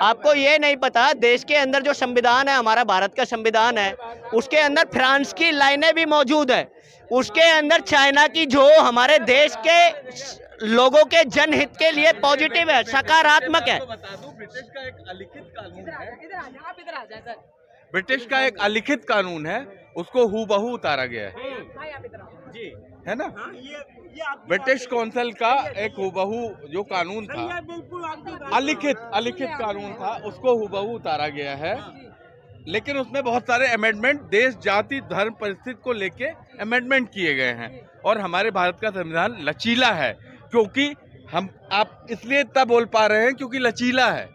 आपको ये नहीं पता, देश के अंदर जो संविधान है, हमारा भारत का संविधान है, उसके अंदर फ्रांस की लाइनें भी मौजूद है, उसके अंदर चाइना की जो हमारे देश के लोगों के जनहित के लिए पॉजिटिव है, सकारात्मक है। ब्रिटिश का एक अलिखित कानून है, ब्रिटिश का एक अलिखित कानून है, उसको हूबहू उतारा गया है ना। ब्रिटिश काउंसिल का एक हूबहू जो कानून था, अलिखित कानून था, उसको हूबहू उतारा गया है। लेकिन उसमें बहुत सारे अमेंडमेंट देश, जाति, धर्म, परिस्थिति को लेके अमेंडमेंट किए गए हैं। और हमारे भारत का संविधान लचीला है, क्योंकि आप इसलिए तब बोल पा रहे हैं क्योंकि लचीला है।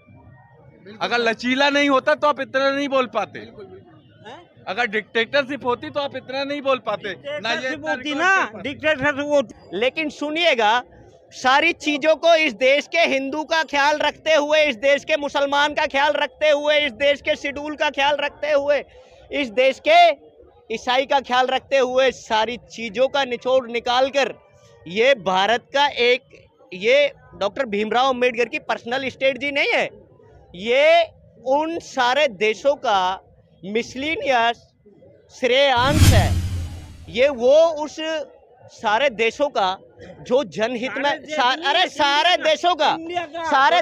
अगर लचीला नहीं होता तो आप इतना नहीं बोल पाते, अगर डिक्टेटरशिप होती तो आप इतना नहीं बोल पाते ना, ये होती ना डिक्टेटरशिप। लेकिन सुनिएगा, सारी चीजों को इस देश के हिंदू का ख्याल रखते हुए, इस देश के मुसलमान का ख्याल रखते हुए, इस देश के शेड्यूल का ख्याल रखते हुए, इस देश के ईसाई का ख्याल रखते हुए, सारी चीजों का निचोड़ निकालकर ये भारत का एक, ये डॉक्टर भीमराव अंबेडकर की पर्सनल स्ट्रेटजी नहीं है, ये उन सारे देशों का मिसलिनियस श्रेयांश है। ये वो उस सारे देशों का जो जनहित में सारे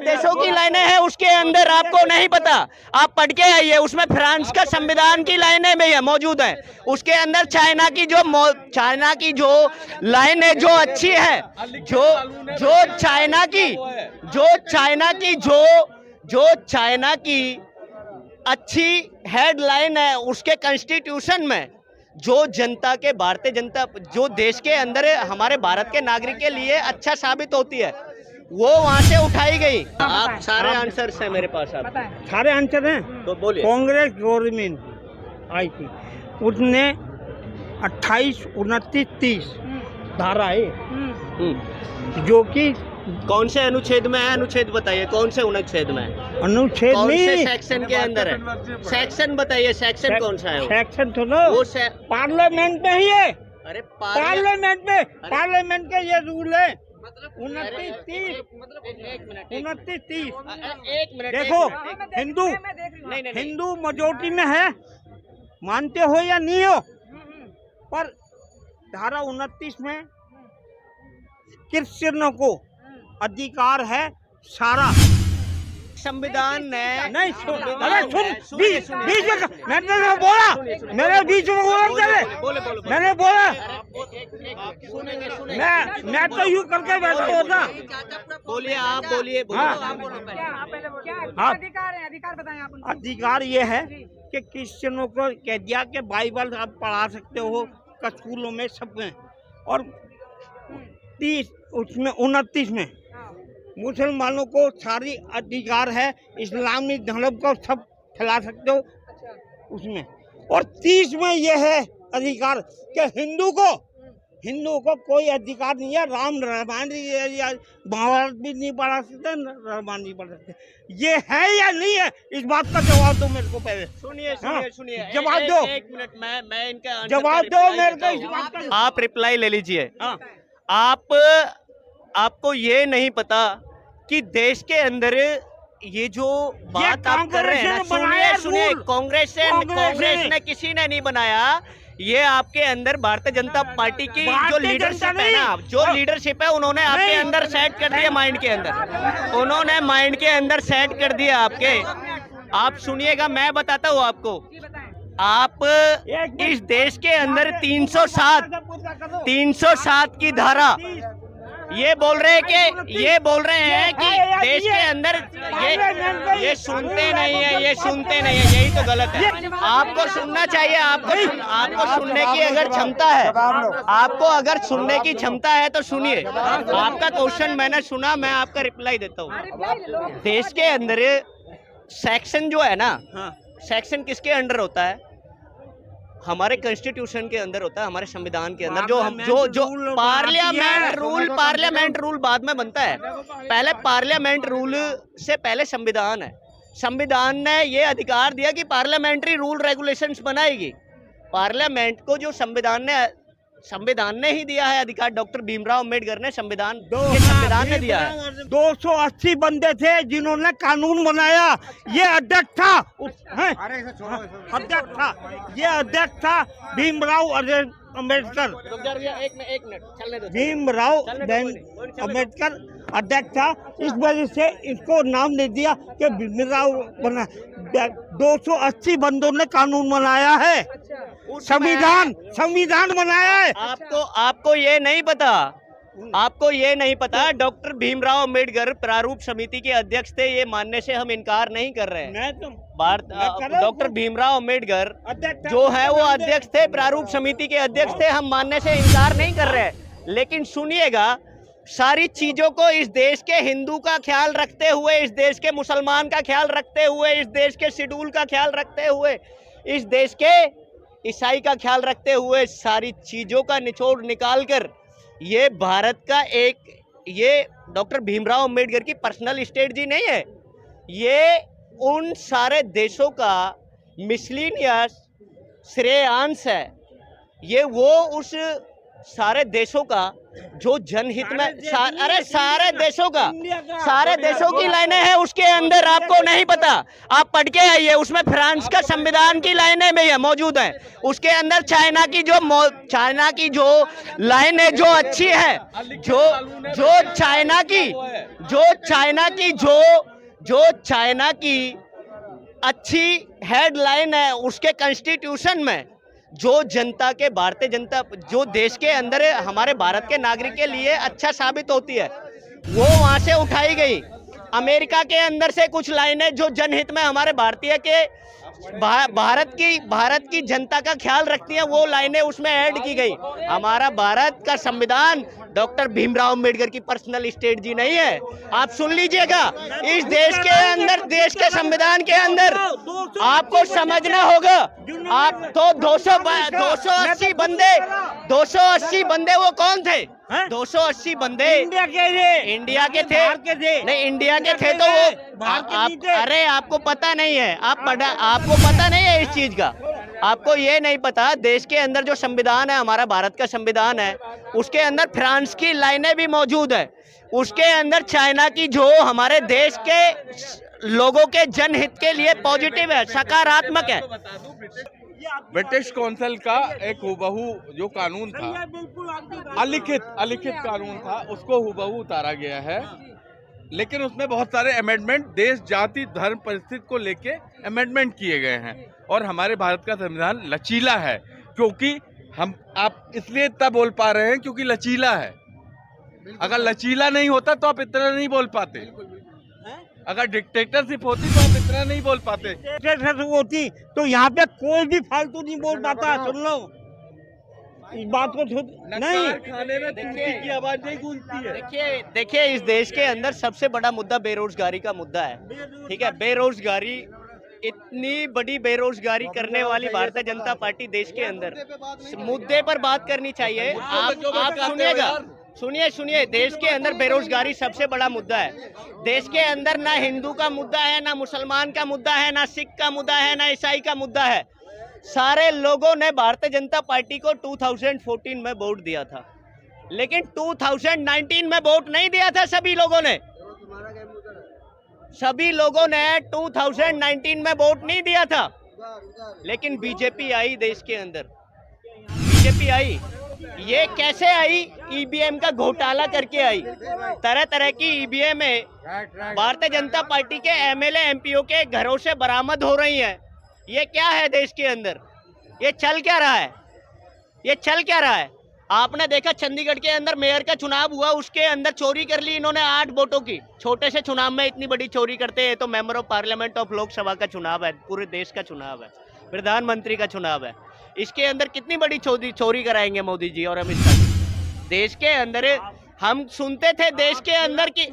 देशों की लाइनें हैं, उसके अंदर आपको नहीं पता, आप पढ़ के आइए, उसमें फ्रांस का संविधान की लाइनें भी है, मौजूद है। उसके अंदर चाइना की जो लाइनें जो अच्छी है, जो चाइना की अच्छी हेडलाइन है, उसके कॉन्स्टिट्यूशन में जो जनता के, भारतीय जनता जो देश के अंदर हमारे भारत के नागरिक के लिए अच्छा साबित होती है, वो वहां से उठाई गई। आप सारे आंसर्स हैं मेरे पास, आप सारे आंसर हैं तो बोलिए। कांग्रेस गवर्नमेंट आई थी, उसने 28, 29, 30 धारा है, जो कि कौन से अनुच्छेद में है? अनुच्छेद बताइए, कौन से अनुच्छेद में है? अनुच्छेद कौन से नहीं, सेक्शन के अंदर है? सेक्शन बताइए, सेक्शन कौन सा है? सेक्शन तो नो, वो पार्लियामेंट में ही है। अरे पार्लियामेंट में, पार्लियामेंट के ये रूल है 29, 30, 29, 30। एक मिनट देखो, हिंदू मेजोरिटी में है, मानते हो या नहीं हो, पर धारा 29 में क्रिश्चियनों को अधिकार है सारा। संविधान ने नहीं सुन, बीच में मैंने बोला, मेरे बीच में मैंने बोला, मैं तो यूँ करके बैठा होता। बोलिए, आप बोलिए। अधिकार बताएं आप। अधिकार ये है कि क्रिश्चियनों को कह दिया कि बाइबल आप पढ़ा सकते हो स्कूलों में, सब में। और 30 उसमें 29 में मुसलमानों को सारी अधिकार है, इस्लामी धर्म को सब फैला सकते हो उसमें। और 30 में यह है अधिकार कि हिंदू को कोई अधिकार नहीं है, रामायण या महाभारत भी नहीं पढ़ा सकते, रामायण नहीं पढ़ सकते। ये है या नहीं है, इस बात का जवाब दो मेरे को पहले। सुनिए, जवाब दो। एक मिनट, मैं इनका जवाब दो मेरे को इस बात का। आप रिप्लाई ले लीजिए। आपको ये नहीं पता कि देश के अंदर ये जो बात आप कर रहे हैं ना, सुनिए, कांग्रेस ने किसी ने नहीं बनाया, ये आपके अंदर भारतीय जनता पार्टी की जो लीडरशिप है ना, जो लीडरशिप है, उन्होंने आपके अंदर सेट कर दिया, माइंड के अंदर उन्होंने माइंड के अंदर सेट कर दिया आपके। आप सुनिएगा, मैं बताता हूँ आपको। आप इस देश के अंदर 307 की धारा, ये बोल रहे हैं कि देश के अंदर ये सुनते नहीं है, यही तो गलत है। आपको सुनना चाहिए, आपको सुनने की अगर क्षमता है, आपको अगर सुनने की क्षमता है तो सुनिए। आपका क्वेश्चन मैंने सुना, मैं आपका रिप्लाई देता हूँ। देश के अंदर सेक्शन जो है ना, सेक्शन किसके अंडर होता है? हमारे कॉन्स्टिट्यूशन के अंदर होता है, हमारे संविधान के अंदर। जो पार्लियामेंट रूल बाद में बनता है, पहले पार्लियामेंट रूल से पहले संविधान है। संविधान ने ये अधिकार दिया कि पार्लियामेंट्री रूल रेगुलेशंस बनाएगी। पार्लियामेंट को जो संविधान ने संविधान ने ही दिया है अधिकार, डॉक्टर भीमराव अम्बेडकर ने संविधान ने दिया है। 280 बंदे थे जिन्होंने कानून बनाया। ये अध्यक्ष था, अध्यक्ष था, ये अध्यक्ष था भीमराव अम्बेडकर। एक मिनट चलने दो। भीमराव अम्बेडकर अध्यक्ष था, इस वजह से इसको नाम दे दिया कि भीमराव बना। 280 बंदों ने कानून बनाया है, संविधान बनाया है। आपको ये नहीं पता, आपको ये नहीं पता डॉक्टर भीमराव अम्बेडकर प्रारूप समिति के अध्यक्ष थे, ये मानने से हम इनकार नहीं कर रहे हैं। डॉक्टर भीमराव अम्बेडकर जो है वो अध्यक्ष थे, प्रारूप समिति के अध्यक्ष थे, हम मानने से इनकार नहीं कर रहे हैं। लेकिन सुनिएगा, सारी चीजों को इस देश के हिंदू का ख्याल रखते हुए, इस देश के मुसलमान का ख्याल रखते हुए, इस देश के शेड्यूल का ख्याल रखते हुए, इस देश के ईसाई का ख्याल रखते हुए, सारी चीजों का निचोड़ निकालकर ये भारत का ये डॉक्टर भीमराव अम्बेडकर की पर्सनल स्ट्रेटजी नहीं है, ये उन सारे देशों का मिसलिनियस श्रेयांश है। ये वो उस सारे देशों का जो जनहित में सारे देशों की लाइनें हैं, उसके अंदर आपको नहीं पता, आप पढ़ के आइए, उसमें फ्रांस का संविधान की लाइनें भी है मौजूद हैं, उसके अंदर चाइना की जो लाइन है जो अच्छी है, जो चाइना की अच्छी हेडलाइन है, उसके कॉन्स्टिट्यूशन में जो जनता के भारतीय जनता जो देश के अंदर हमारे भारत के नागरिक के लिए अच्छा साबित होती है, वो वहां से उठाई गई। अमेरिका के अंदर से कुछ लाइनें जो जनहित में हमारे भारतीय के भारत की जनता का ख्याल रखती हैं, वो लाइनें उसमें ऐड की गई। हमारा भारत का संविधान डॉक्टर भीमराव अम्बेडकर की पर्सनल स्ट्रेटजी नहीं है। आप सुन लीजिएगा, इस देश के अंदर, देश के संविधान के अंदर आपको समझना होगा। आप तो 280 बंदे वो कौन थे? 280 बंदे इंडिया के थे। नहीं, इंडिया के थे तो वो अरे आपको पता नहीं है, आपको पता नहीं है इस चीज का, आपको ये नहीं पता। देश के अंदर जो संविधान है, हमारा भारत का संविधान है, उसके अंदर फ्रांस की लाइनें भी मौजूद है, उसके अंदर चाइना की जो हमारे देश के लोगों के जनहित के लिए पॉजिटिव है, सकारात्मक है। ब्रिटिश काउंसिल का एक हुबहू जो कानून था, अलिखित कानून था, उसको हुबहू उतारा गया है, लेकिन उसमें बहुत सारे अमेंडमेंट देश, जाति, धर्म, परिस्थिति को लेके अमेंडमेंट किए गए हैं। और हमारे भारत का संविधान लचीला है, क्योंकि आप इसलिए इतना बोल पा रहे हैं क्योंकि लचीला है। अगर लचीला नहीं होता तो आप इतना नहीं बोल पाते, अगर डिक्टेटरशिप होती तो आप इतना नहीं बोल पाते। डिक्टेटरशिप होती तो यहाँ पे कोई भी फालतू नहीं बोल पाता। सुन लो इस बात को, नहीं खाने में तुलसी की आवाज नहीं गूंजती है। देखिए इस देश के अंदर सबसे बड़ा मुद्दा बेरोजगारी का मुद्दा है, ठीक है। बेरोजगारी, इतनी बड़ी बेरोजगारी करने वाली भारतीय जनता पार्टी देश के अंदर मुद्दे पर बात करनी चाहिए। आप सुनिएगा, सुनिए, देश के अंदर बेरोजगारी सबसे बड़ा मुद्दा है। देश के अंदर ना हिंदू का मुद्दा है, ना मुसलमान का मुद्दा है, ना सिख का मुद्दा है, ना ईसाई का मुद्दा है। सारे लोगों ने भारतीय जनता पार्टी को 2014 में वोट दिया था, लेकिन 2019 में वोट नहीं दिया था। सभी लोगों ने 2019 में वोट नहीं दिया था, लेकिन बीजेपी आई देश के अंदर। बीजेपी आई, ये कैसे आई? ईवीएम का घोटाला करके आई। तरह तरह की ईवीएम में भारतीय जनता पार्टी के एमएलए एमपीओ के घरों से बरामद हो रही हैं। ये क्या है देश के अंदर? ये चल क्या रहा है? ये चल क्या रहा है? आपने देखा चंडीगढ़ के अंदर मेयर का चुनाव हुआ, उसके अंदर चोरी कर ली इन्होंने 8 वोटों की। छोटे से चुनाव में इतनी बड़ी चोरी करते हैं तो member of parliament of Lok Sabha का चुनाव है, पूरे देश का चुनाव है, प्रधानमंत्री का चुनाव है। इसके अंदर कितनी बड़ी चोरी कराएंगे मोदी जी और अमित शाह जी? देश के अंदर हम सुनते थे, देश के अंदर की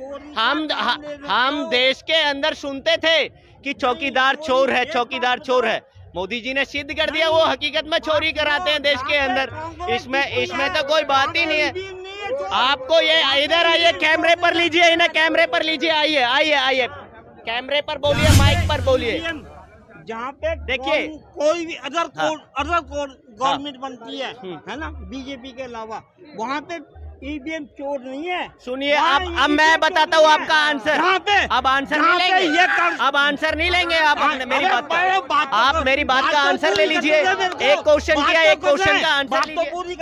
हम देश के अंदर सुनते थे कि चौकीदार चोर है, चौकीदार चोर है। मोदी जी ने सिद्ध कर दिया वो हकीकत में चोरी कराते हैं देश के अंदर। इसमें तो कोई बात ही नहीं है। आपको ये इधर आइए, कैमरे पर लीजिए, इन्हें कैमरे पर लीजिए, आइए कैमरे पर बोलिए, माइक पर बोलिए। जहाँ पे देखिए कोई भी अदर गवर्नमेंट बनती है ना, बीजेपी के अलावा, वहाँ पे ईवीएम चोर नहीं है। सुनिए, अब मैं बताता हूँ आपका आंसर। अब आंसर नहीं लेंगे, अब आंसर नहीं लेंगे आप मेरी बात का, आप मेरी बात का आंसर ले लीजिए। एक क्वेश्चन किया, एक क्वेश्चन का आंसर लीजिए।